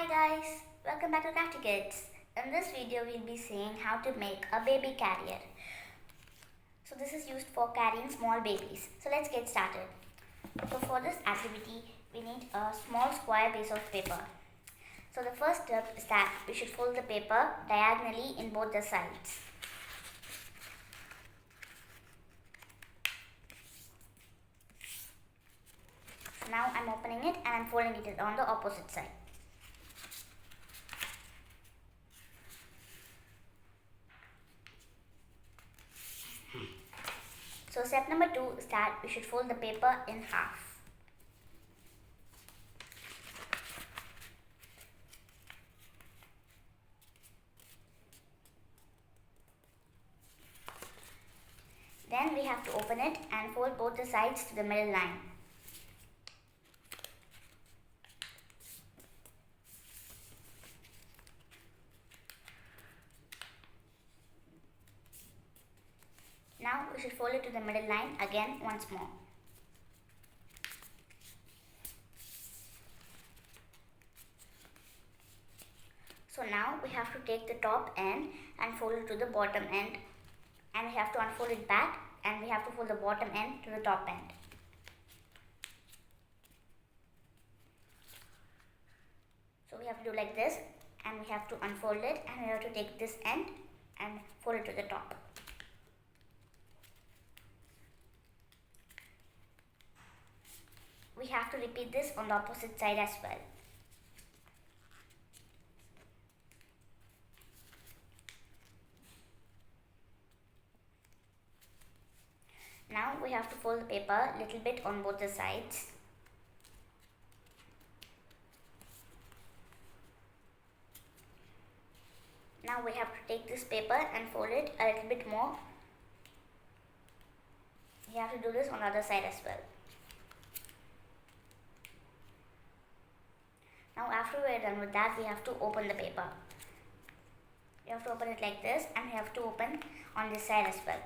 Hi guys, welcome back to Crafty Kids. In this video we'll be seeing how to make a baby carrier. So this is used for carrying small babies. So let's get started. So for this activity we need a small square piece of paper. So the first step is that we should fold the paper diagonally in both the sides. So now I'm opening it and I'm folding it on the opposite side. So step number 2 is that we should fold the paper in half. Then we have to open it and fold both the sides to the middle line. Now we should fold it to the middle line again once more. So now we have to take the top end and fold it to the bottom end, and we have to unfold it back and we have to fold the bottom end to the top end. So we have to do like this, and we have to unfold it and we have to take this end and fold it to the top. We have to repeat this on the opposite side as well. Now we have to fold the paper a little bit on both the sides. Now we have to take this paper and fold it a little bit more. We have to do this on the other side as well. Now after we are done with that, we have to open the paper. We have to open it like this, and we have to open on this side as well.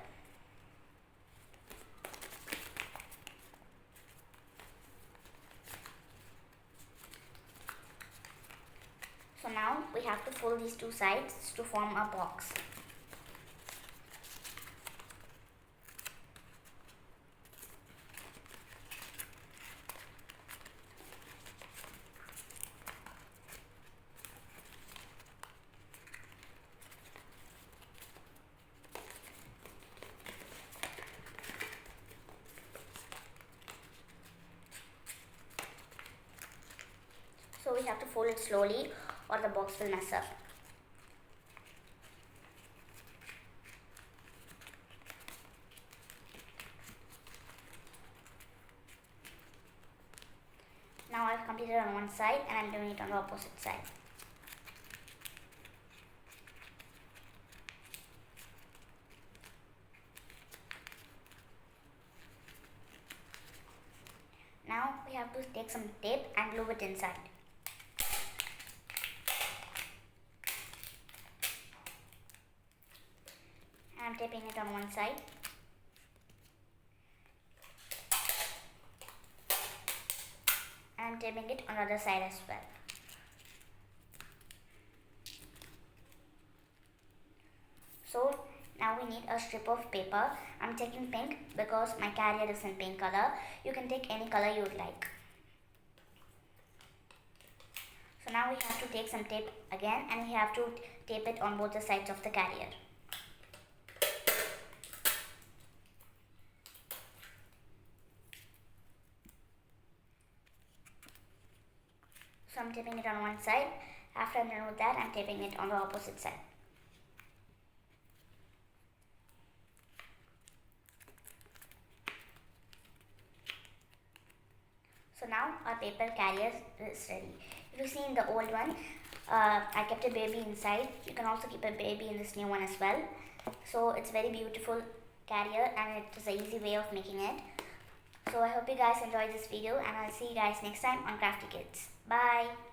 So now we have to fold these two sides to form a box. So we have to fold it slowly or the box will mess up. Now I've completed on one side and I'm doing it on the opposite side. Now we have to take some tape and glue it inside. I'm taping it on one side. And I'm taping it on the other side as well. So now we need a strip of paper. I'm taking pink because my carrier is in pink color. You can take any color you would like. So now we have to take some tape again, and we have to tape it on both the sides of the carrier. So I'm taping it on one side. After I'm done with that, I'm taping it on the opposite side. So now our paper carrier is ready. If you see in the old one, I kept a baby inside. You can also keep a baby in this new one as well. So it's very beautiful carrier, and it is an easy way of making it. So I hope you guys enjoyed this video, and I'll see you guys next time on Crafty Kids. Bye!